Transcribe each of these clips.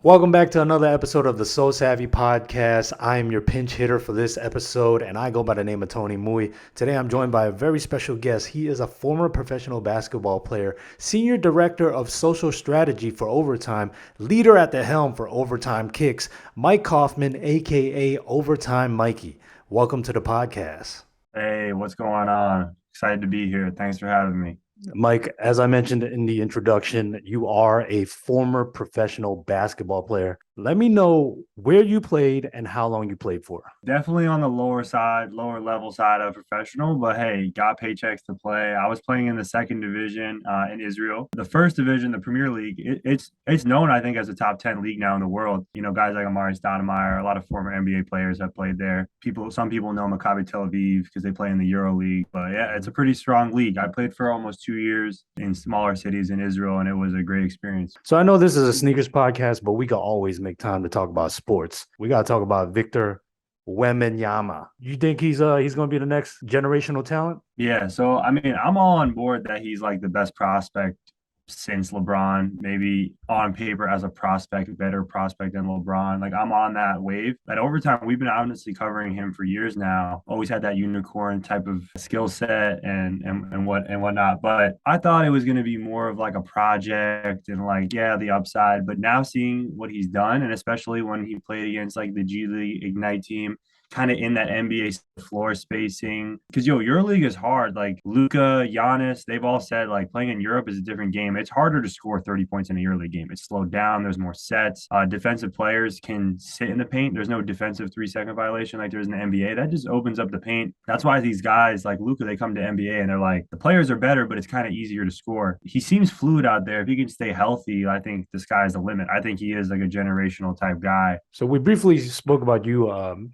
Welcome back to another episode of the SoleSavy podcast. I am your pinch hitter for this episode, and I go by the name of Tony Mui. Today, I'm joined by a very special guest. He is a former professional basketball player, senior director of social strategy for Overtime, leader at the helm for OvertimeKicks, Mike Kaufman, aka OvertimeMikey. Welcome to the podcast. Hey, what's going on? Excited to be here. Thanks for having me. Mike, as I mentioned in the introduction, you are a former professional basketball player. Let me know where you played and how long you played for. Definitely on the lower side, lower level side of professional, but hey, got paychecks to play. I was playing in the second division in Israel. The first division, the Premier League, it's known, I think, as a top 10 league now in the world. You know, guys like Amari Stoudemire, a lot of former NBA players have played there. Some people know Maccabi Tel Aviv because they play in the Euro League. But yeah, it's a pretty strong league. I played for almost 2 years in smaller cities in Israel, and it was a great experience. So I know this is a sneakers podcast, but we can always make time to talk about sports. We got to talk about Victor Wembanyama. You think he's going to be the next generational talent? Yeah, so I mean, I'm all on board that he's like the best prospect since LeBron, maybe on paper as a prospect, better prospect than LeBron. Like I'm on that wave. At Overtime, we've been honestly covering him for years now. Always had that unicorn type of skill set and whatnot. But I thought it was going to be more of like a project and like yeah, the upside. But now seeing what he's done, and especially when he played against like the G League Ignite team, kind of in that NBA floor spacing. Because EuroLeague is hard. Like Luka, Giannis, they've all said like playing in Europe is a different game. It's harder to score 30 points in a EuroLeague game. It's slowed down. There's more sets. Defensive players can sit in the paint. There's no defensive 3-second violation like there's in the NBA. That just opens up the paint. That's why these guys like Luka, they come to NBA and they're like, the players are better, but it's kind of easier to score. He seems fluid out there. If he can stay healthy, I think the sky's the limit. I think he is like a generational type guy. So we briefly spoke about you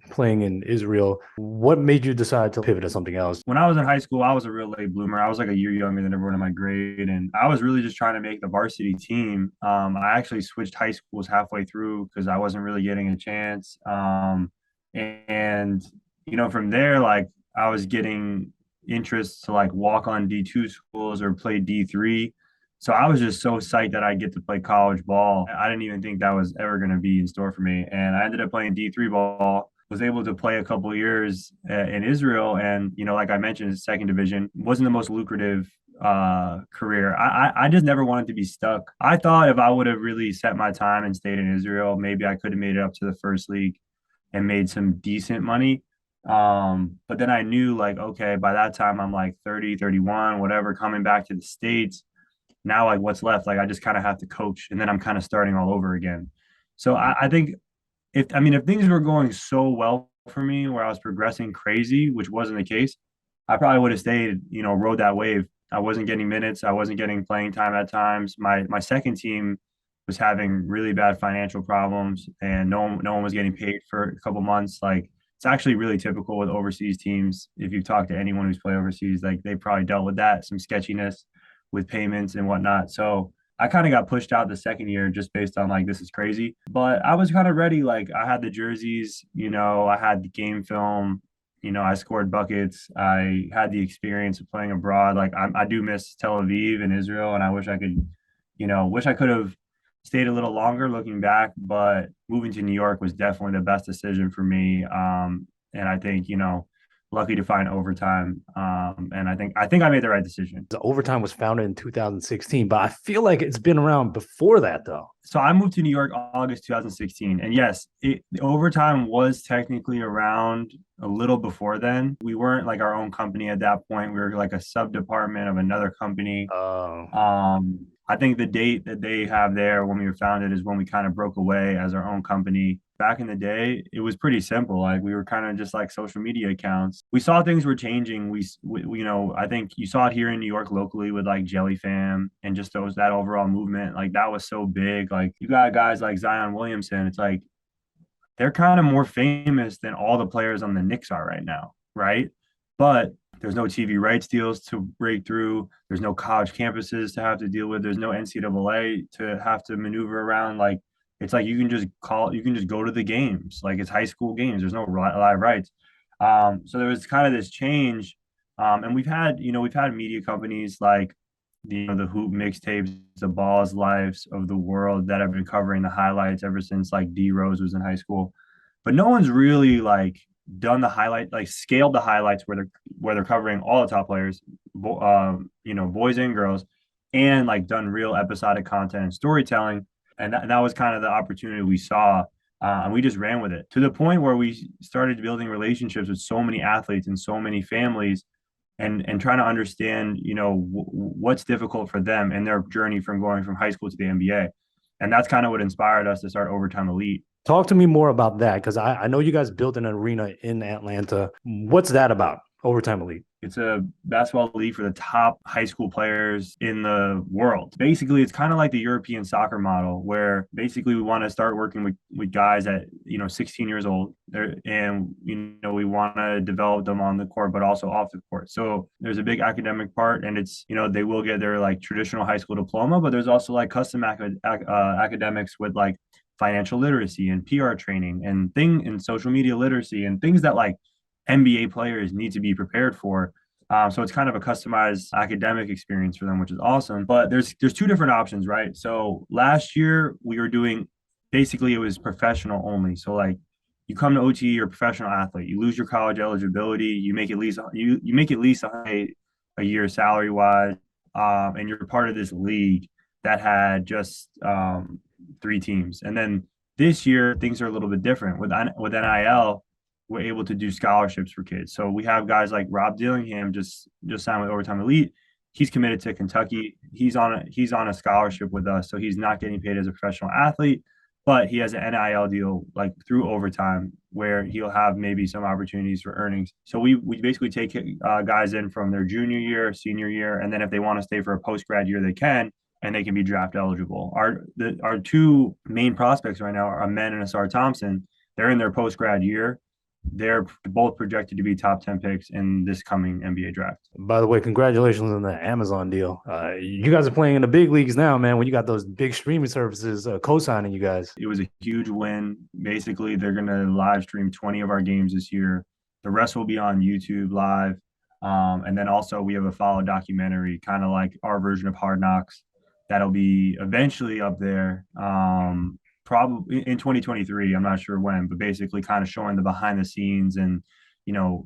playing in Israel. What made you decide to pivot to something else? When I was in high school, I was a real late bloomer. I was like a year younger than everyone in my grade, and I was really just trying to make the varsity team. I actually switched high schools halfway through because I wasn't really getting a chance. And from there, like I was getting interest to like walk on D2 schools or play D3. So I was just so psyched that I'd get to play college ball. I didn't even think that was ever going to be in store for me. And I ended up playing D3 ball, was able to play a couple of years in Israel. And, like I mentioned, second division wasn't the most lucrative career. I just never wanted to be stuck. I thought if I would have really set my time and stayed in Israel, maybe I could have made it up to the first league and made some decent money. But then I knew like, okay, by that time I'm like 30, 31, whatever, coming back to the States. Now, like what's left? Like I just kind of have to coach and then I'm kind of starting all over again. So I think if things were going so well for me where I was progressing crazy, which wasn't the case, I probably would have stayed, rode that wave. I wasn't getting minutes. I wasn't getting playing time at times. My second team was having really bad financial problems and no one was getting paid for a couple months. Like it's actually really typical with overseas teams. If you've talked to anyone who's played overseas, like they probably dealt with that, some sketchiness with payments and whatnot. So I kind of got pushed out the second year just based on like this is crazy. But I was kind of ready. Like I had the jerseys, I had the game film, I scored buckets. I had the experience of playing abroad. Like I do miss Tel Aviv and Israel, and I wish I could, wish I could have stayed a little longer looking back. But moving to New York was definitely the best decision for me. And I think, lucky to find overtime. And I think I made the right decision. The Overtime was founded in 2016, but I feel like it's been around before that though. So I moved to New York August 2016. And yes, Overtime was technically around a little before then. We weren't like our own company at that point. We were like a sub department of another company. I think the date that they have there when we were founded is when we kind of broke away as our own company. Back in the day, it was pretty simple. Like we were kind of just like social media accounts. We saw things were changing. I think you saw it here in New York locally with like Jelly Fam and just that overall movement. Like that was so big. Like you got guys like Zion Williamson. It's like they're kind of more famous than all the players on the Knicks are right now, right? But there's no TV rights deals to break through. There's no college campuses to have to deal with. There's no NCAA to have to maneuver around. Like it's like you can just go to the games. Like it's high school games. There's no live rights. So there was kind of this change. And we've had media companies like the hoop mixtapes, the balls lives of the world that have been covering the highlights ever since like D Rose was in high school. But no one's really like done the highlight, like scaled the highlights where they're covering all the top players, boys and girls, and like done real episodic content and storytelling. And that was kind of the opportunity we saw. And we just ran with it to the point where we started building relationships with so many athletes and so many families, and trying to understand, what's difficult for them and their journey from going from high school to the NBA. And that's kind of what inspired us to start Overtime Elite. Talk to me more about that because I know you guys built an arena in Atlanta. What's that about? Overtime Elite. It's a basketball league for the top high school players in the world. Basically, it's kind of like the European soccer model, where basically we want to start working with guys at 16 years old, and we want to develop them on the court, but also off the court. So there's a big academic part, and it's they will get their like traditional high school diploma, but there's also like custom academics with like financial literacy and PR training and social media literacy and things that like NBA players need to be prepared for. So it's kind of a customized academic experience for them, which is awesome. But there's two different options, right? So last year we were doing basically it was professional only. So like you come to OT, you're a professional athlete. You lose your college eligibility. You make at least a year salary wise, and you're part of this league that had just three teams. And then this year things are a little bit different with NIL. We're able to do scholarships for kids. So we have guys like Rob Dillingham just signed with Overtime Elite. He's committed to Kentucky. He's on a scholarship with us, so he's not getting paid as a professional athlete, but he has an NIL deal like through Overtime where he'll have maybe some opportunities for earnings. So we basically take guys in from their junior year, senior year, and then if they want to stay for a post grad year, they can, and they can be draft eligible. Our two main prospects right now are Amen and Asar Thompson. They're in their post grad year. They're both projected to be top 10 picks in this coming NBA draft. By the way, congratulations on the Amazon deal. You guys are playing in the big leagues now, man, when you got those big streaming services co-signing you guys. It was a huge win. Basically, they're going to live stream 20 of our games this year. The rest will be on YouTube live. And then also we have a follow documentary, kind of like our version of Hard Knocks, that'll be eventually up there. Probably in 2023, I'm not sure when, but basically kind of showing the behind the scenes and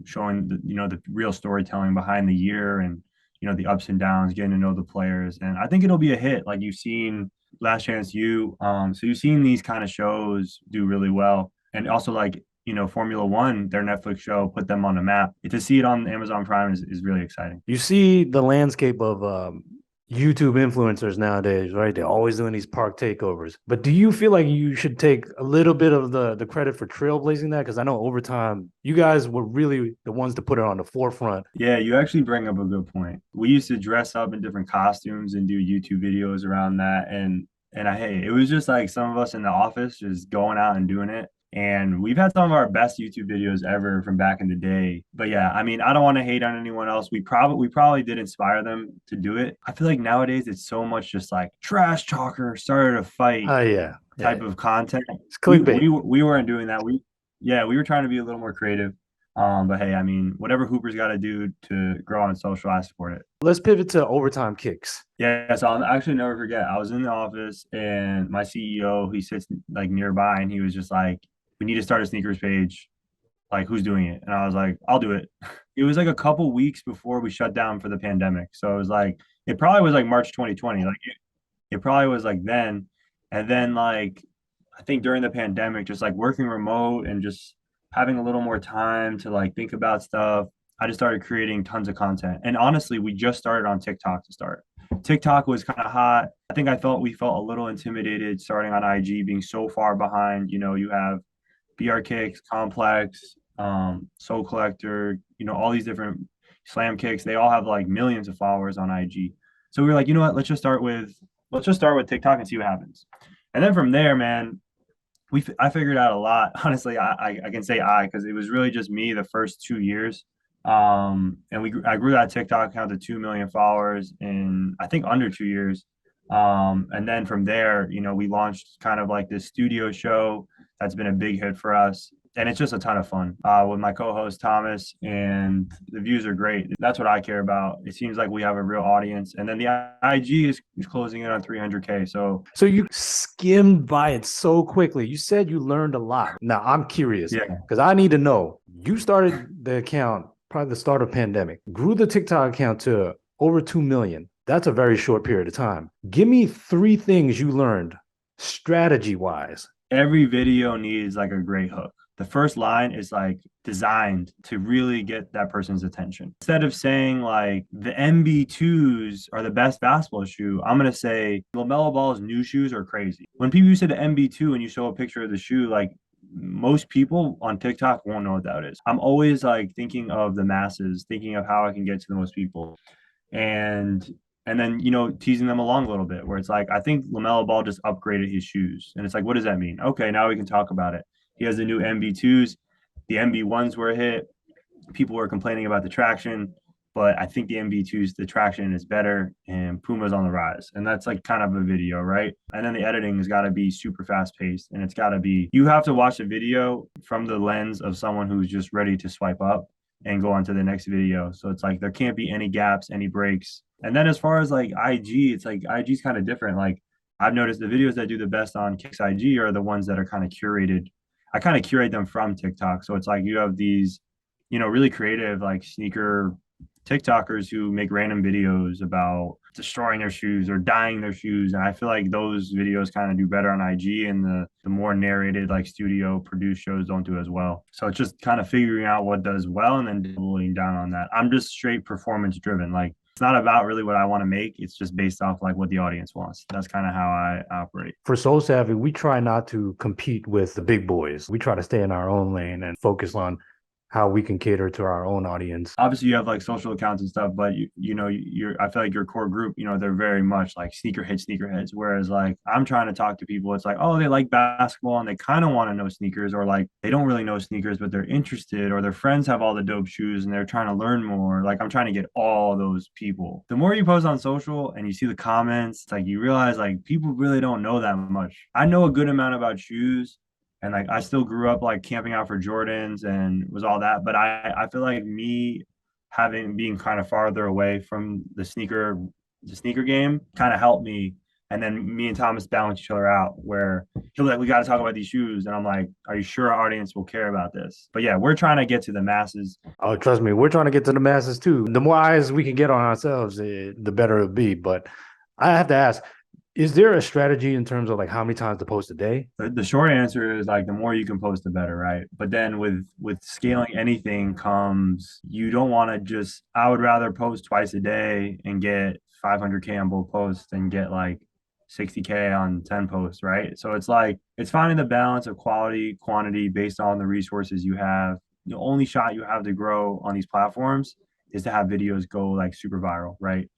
showing the real storytelling behind the year and the ups and downs, getting to know the players. And I think it'll be a hit. Like you've seen Last Chance U, so you've seen these kind of shows do really well. And also like Formula One, their Netflix show put them on the map. To see it on Amazon Prime is really exciting. You see the landscape of YouTube influencers nowadays, right? They're always doing these park takeovers. But do you feel like you should take a little bit of the credit for trailblazing that? Because I know over time, you guys were really the ones to put it on the forefront. Yeah, you actually bring up a good point. We used to dress up in different costumes and do YouTube videos around that. And it was just like some of us in the office just going out and doing it. And we've had some of our best YouTube videos ever from back in the day. But yeah, I mean, I don't want to hate on anyone else. We probably did inspire them to do it. I feel like nowadays it's so much just like trash talker started a fight type of content. It's clickbait. We weren't doing that. We were trying to be a little more creative. But hey, I mean, whatever Hooper's got to do to grow on social, I support it. Let's pivot to OvertimeKicks. Yeah, so I'll actually never forget. I was in the office and my CEO, he sits like nearby, and he was just like, we need to start a sneakers page. Like, who's doing it? And I was like, I'll do it. It was like a couple weeks before we shut down for the pandemic. So it was like, it probably was like March 2020. Like it probably was like then. And then like, I think during the pandemic, just like working remote and just having a little more time to like think about stuff, I just started creating tons of content. And honestly, we just started on TikTok to start. TikTok was kind of hot. I think we felt a little intimidated starting on IG, being so far behind. You have BR Kicks, Complex, Soul Collector, all these different Slam Kicks. They all have like millions of followers on IG. So we were like, you know what? Let's just start with TikTok and see what happens. And then from there, man, I figured out a lot. Honestly, I can say because it was really just me the first 2 years. And I grew that TikTok account to 2 million followers in I think under 2 years. And then from there, we launched kind of like this studio show that's been a big hit for us. And it's just a ton of fun with my co-host Thomas, and the views are great. That's what I care about. It seems like we have a real audience, and then the IG is closing in on 300K. So you skimmed by it so quickly. You said you learned a lot. Now I'm curious yeah, because I need to know. You started the account probably the start of pandemic, grew the TikTok account to over 2 million. That's a very short period of time. Give me 3 things you learned strategy wise. every video needs like a great hook. The first line is like designed to really get that person's attention. Instead of saying like the MB2s are the best basketball shoe, I'm going to say LaMelo Ball's new shoes are crazy. When people say the MB2 and you show a picture of the shoe, like most people on TikTok won't know what that is. I'm always like thinking of the masses, thinking of how I can get to the most people. And and then teasing them along a little bit where it's like I think LaMelo Ball just upgraded his shoes, and it's like, what does that mean? Okay, now we can talk about it. He has the new MB2s. The MB1s were a hit. People were complaining about the traction, but I think the MB2s, the traction is better, and Puma's on the rise. And that's like kind of a video, right? And then the editing has got to be super fast paced, and it's got to be, you have to watch a video from the lens of someone who's just ready to swipe up and go on to the next video. So it's like there can't be any gaps, any breaks. And then as far as like IG, it's like IG's kind of different. Like I've noticed the videos that do the best on Kicks IG are the ones that are kind of curated. I kind of curate them from TikTok. So it's like you have these, really creative like sneaker TikTokers who make random videos about destroying their shoes or dyeing their shoes. And I feel like those videos kind of do better on IG, and the more narrated like studio produced shows don't do as well. So it's just kind of figuring out what does well and then doubling down on that. I'm just straight performance driven. Like it's not about really what I want to make. It's just based off like what the audience wants. That's kind of how I operate. For SoleSavy, we try not to compete with the big boys. We try to stay in our own lane and focus on how we can cater to our own audience. Obviously, you have like social accounts and stuff, but I feel like your core group, they're very much like sneakerheads. Whereas like I'm trying to talk to people, it's like, oh, they like basketball and they kind of want to know sneakers, or like they don't really know sneakers, but they're interested, or their friends have all the dope shoes and they're trying to learn more. Like I'm trying to get all those people. The more you post on social and you see the comments, it's like you realize like people really don't know that much. I know a good amount about shoes. And like I still grew up like camping out for Jordans and was all that. But I feel like me being kind of farther away from the sneaker game kind of helped me. And then me and Thomas balance each other out where he'll be like, we got to talk about these shoes. And I'm like, are you sure our audience will care about this? But yeah, we're trying to get to the masses. Oh, trust me, we're trying to get to the masses too. The more eyes we can get on ourselves, the better it'll be. But I have to ask, is there a strategy in terms of like how many times to post a day? The short answer is like the more you can post, the better, right? But then with scaling anything comes, you don't want to just. I would rather post twice a day and get 500K on both posts than get like 60K on 10 posts, right? So it's like it's finding the balance of quality, quantity based on the resources you have. The only shot you have to grow on these platforms is to have videos go like super viral, right?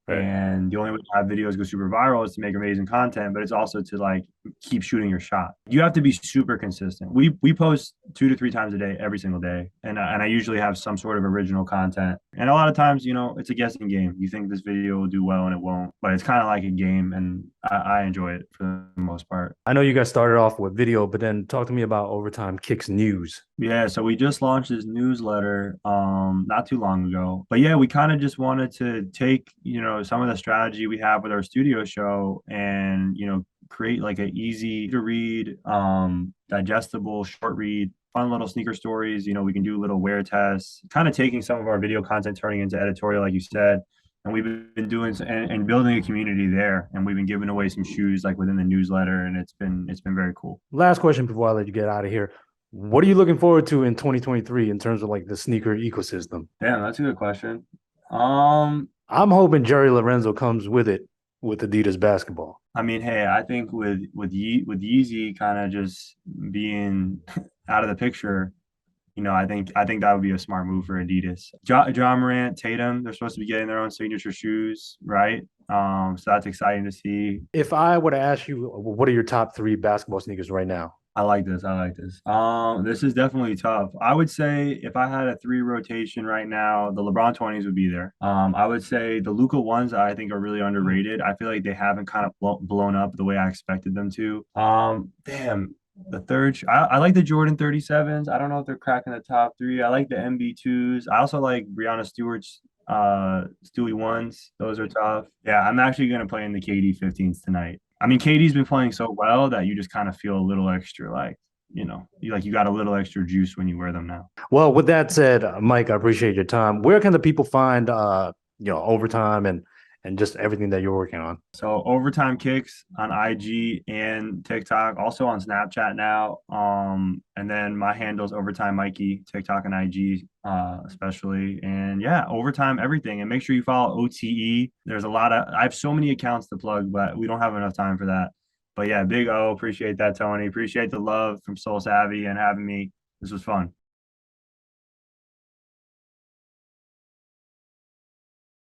Right. And the only way to have videos go super viral is to make amazing content, but it's also to like keep shooting your shot. You have to be super consistent. We post 2 to 3 times a day, every single day, and I usually have some sort of original content. And a lot of times, it's a guessing game. You think this video will do well and it won't, but it's kind of like a game, and I enjoy it for the most part. I know you guys started off with video, but then talk to me about OvertimeKicks news. Yeah, so we just launched this newsletter not too long ago. But yeah, we kind of just wanted to take, some of the strategy we have with our studio show and, create like an easy to read, digestible, short read, fun little sneaker stories. We can do little wear tests, kind of taking some of our video content, turning into editorial, like you said. And we've been doing and building a community there, and we've been giving away some shoes like within the newsletter, and it's been very cool. Last question before I let you get out of here. What are you looking forward to in 2023 in terms of like the sneaker ecosystem? Damn, that's a good question. I'm hoping Jerry Lorenzo comes with it with Adidas basketball. I mean, hey, I think with Yeezy kind of just being out of the picture, I think that would be a smart move for Adidas. John Morant, Tatum, they're supposed to be getting their own signature shoes, right? So that's exciting to see. If I were to ask you, what are your top 3 basketball sneakers right now? I like this. This is definitely tough. I would say if I had a 3 rotation right now, the LeBron 20s would be there. I would say the Luka ones I think are really underrated. I feel like they haven't kind of blown up the way I expected them to. Damn. The third, I like the Jordan 37s. I don't know if they're cracking the top three. I like the MB2s. I also like Breonna Stewart's Stewie ones. Those are tough. Yeah, I'm actually gonna play in the KD 15s tonight. I mean, KD's been playing so well that you just kind of feel a little extra like, you got a little extra juice when you wear them now. Well, with that said, Mike, I appreciate your time. Where can the people find overtime and just everything that you're working on? So Overtime Kicks on IG and TikTok, also on Snapchat now. And then my handle's OvertimeMikey, TikTok and IG, especially. And yeah, Overtime everything. And make sure you follow OTE. I have so many accounts to plug, but we don't have enough time for that. But yeah, big O, appreciate that, Tony. Appreciate the love from SoleSavy and having me. This was fun.